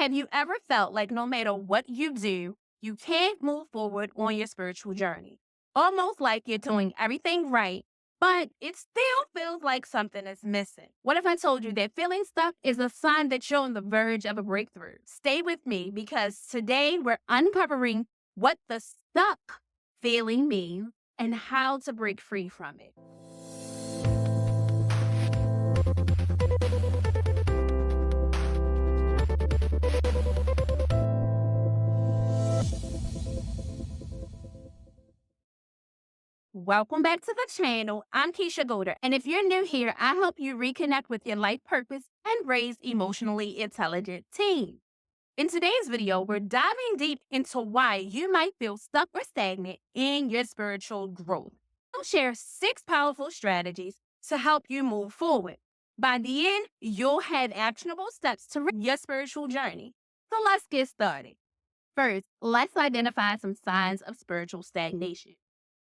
Have you ever felt like no matter what you do, you can't move forward on your spiritual journey? Almost like you're doing everything right, but it still feels like something is missing. What if I told you that feeling stuck is a sign that you're on the verge of a breakthrough? Stay with me because today we're uncovering what the stuck feeling means and how to break free from it. Welcome back to the channel. I'm Keisha Golder, and if you're new here, I help you reconnect with your life purpose and raise emotionally intelligent teens. In today's video, we're diving deep into why you might feel stuck or stagnant in your spiritual growth. I'll share 6 powerful strategies to help you move forward. By the end, you'll have actionable steps to your spiritual journey. So let's get started. First, let's identify some signs of spiritual stagnation.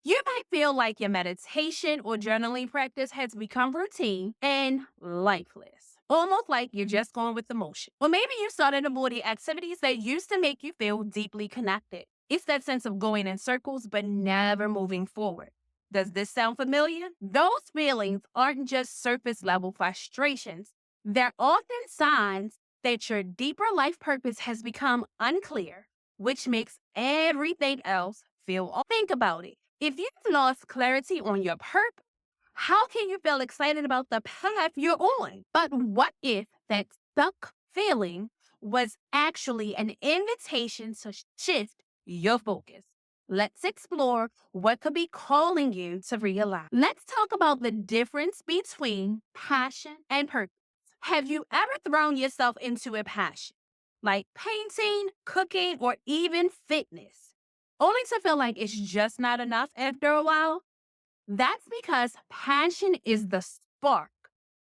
You might feel like your meditation or journaling practice has become routine and lifeless, almost like you're just going with the motion. Or maybe you started avoiding activities that used to make you feel deeply connected. It's that sense of going in circles but never moving forward. Does this sound familiar? Those feelings aren't just surface level frustrations. They're often signs that your deeper life purpose has become unclear, which makes everything else feel off. Think about it. If you've lost clarity on your purpose, how can you feel excited about the path you're on? But what if that stuck feeling was actually an invitation to shift your focus? Let's explore what could be calling you to realign. Let's talk about the difference between passion and purpose. Have you ever thrown yourself into a passion, like painting, cooking, or even fitness, only to feel like it's just not enough after a while? That's because passion is the spark,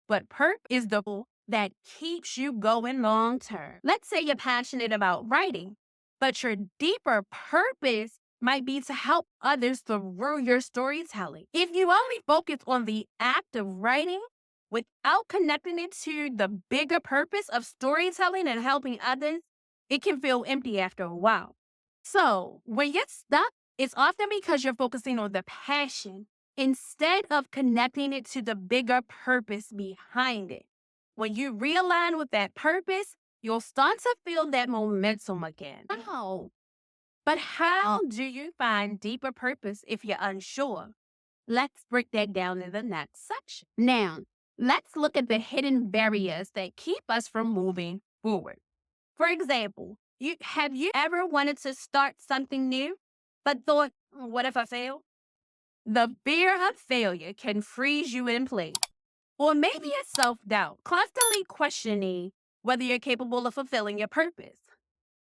but purpose is the pull that keeps you going long term. Let's say you're passionate about writing, but your deeper purpose might be to help others through your storytelling. If you only focus on the act of writing without connecting it to the bigger purpose of storytelling and helping others, it can feel empty after a while. So, when you're stuck, it's often because you're focusing on the passion instead of connecting it to the bigger purpose behind it. When you realign with that purpose, you'll start to feel that momentum again. Wow. But how do you find deeper purpose if you're unsure? Let's break that down in the next section. Now, let's look at the hidden barriers that keep us from moving forward. For example, have you ever wanted to start something new, but thought, what if I fail? The fear of failure can freeze you in place. Or maybe it's self-doubt, constantly questioning whether you're capable of fulfilling your purpose.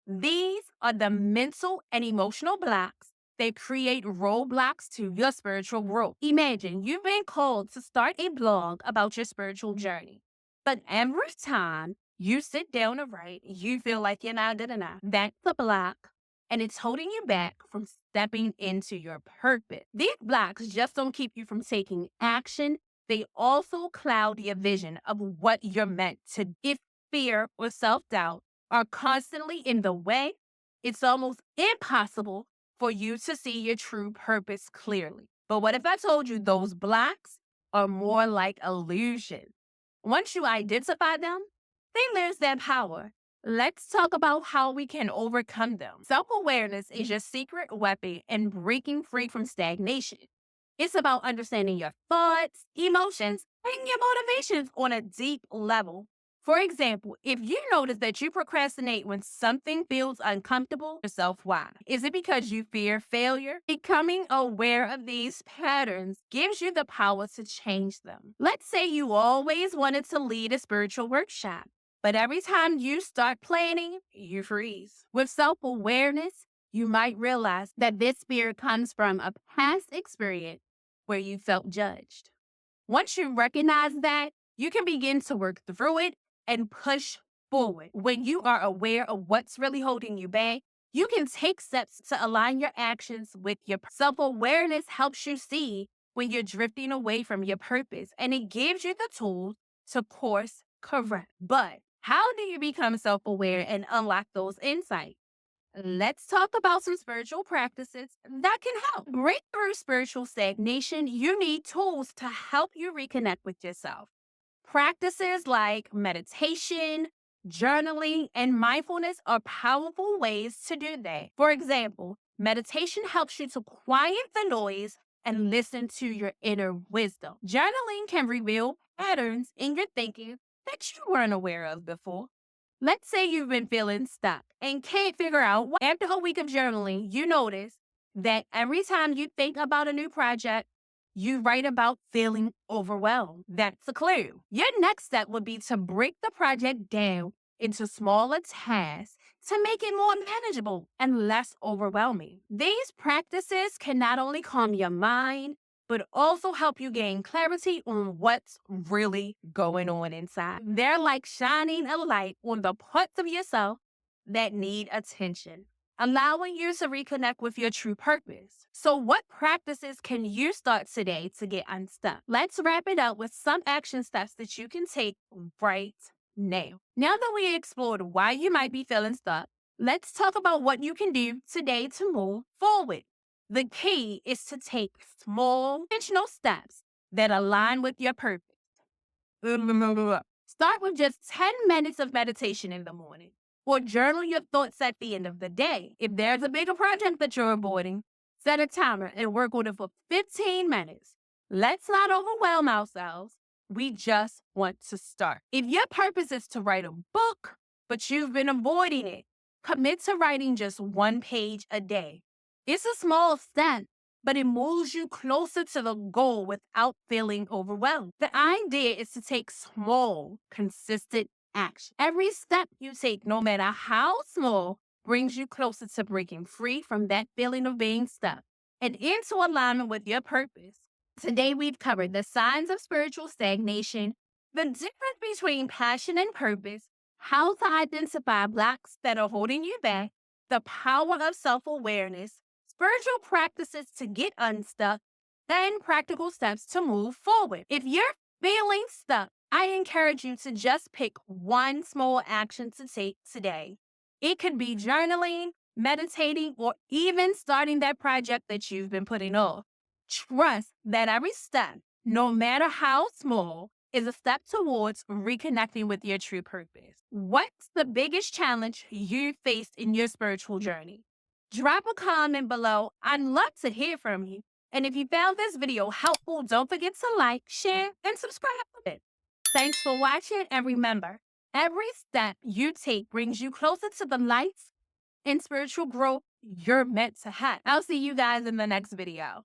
These are the mental and emotional blocks that create roadblocks to your spiritual growth. Imagine you've been called to start a blog about your spiritual journey, but every time you sit down to write, you feel like you're not good enough. That's the block, and it's holding you back from stepping into your purpose. These blocks just don't keep you from taking action. They also cloud your vision of what you're meant to do. If fear or self-doubt are constantly in the way, it's almost impossible for you to see your true purpose clearly. But what if I told you those blocks are more like illusions? Once you identify them, they lose their power. Let's talk about how we can overcome them. Self-awareness is your secret weapon in breaking free from stagnation. It's about understanding your thoughts, emotions, and your motivations on a deep level. For example, if you notice that you procrastinate when something feels uncomfortable, yourself why? Is it because you fear failure? Becoming aware of these patterns gives you the power to change them. Let's say you always wanted to lead a spiritual workshop, but every time you start planning, you freeze. With self-awareness, you might realize that this fear comes from a past experience where you felt judged. Once you recognize that, you can begin to work through it and push forward. When you are aware of what's really holding you back, you can take steps to align your actions with your self-awareness. Helps you see when you're drifting away from your purpose, and it gives you the tools to course correct. But How do you become self aware and unlock those insights? Let's talk about some spiritual practices that can help. Break through spiritual stagnation, you need tools to help you reconnect with yourself. Practices like meditation, journaling, and mindfulness are powerful ways to do that. For example, meditation helps you to quiet the noise and listen to your inner wisdom. Journaling can reveal patterns in your thinking that you weren't aware of before. Let's say you've been feeling stuck and can't figure out why. After a week of journaling, you notice that every time you think about a new project, you write about feeling overwhelmed. That's a clue. Your next step would be to break the project down into smaller tasks to make it more manageable and less overwhelming. These practices can not only calm your mind, but also help you gain clarity on what's really going on inside. They're like shining a light on the parts of yourself that need attention, allowing you to reconnect with your true purpose. So, what practices can you start today to get unstuck? Let's wrap it up with some action steps that you can take right now. Now that we explored why you might be feeling stuck, let's talk about what you can do today to move forward. The key is to take small, intentional steps that align with your purpose. Start with just 10 minutes of meditation in the morning or journal your thoughts at the end of the day. If there's a bigger project that you're avoiding, set a timer and work on it for 15 minutes. Let's not overwhelm ourselves. We just want to start. If your purpose is to write a book, but you've been avoiding it, commit to writing just one page a day. It's a small step, but it moves you closer to the goal without feeling overwhelmed. The idea is to take small, consistent action. Every step you take, no matter how small, brings you closer to breaking free from that feeling of being stuck and into alignment with your purpose. Today, we've covered the signs of spiritual stagnation, the difference between passion and purpose, how to identify blocks that are holding you back, the power of self awareness, spiritual practices to get unstuck, and practical steps to move forward. If you're feeling stuck, I encourage you to just pick one small action to take today. It could be journaling, meditating, or even starting that project that you've been putting off. Trust that every step, no matter how small, is a step towards reconnecting with your true purpose. What's the biggest challenge you faced in your spiritual journey? Drop a comment below. I'd love to hear from you. And if you found this video helpful, don't forget to like, share, and subscribe. Thanks for watching, and remember, every step you take brings you closer to the lights and spiritual growth you're meant to have. I'll see you guys in the next video.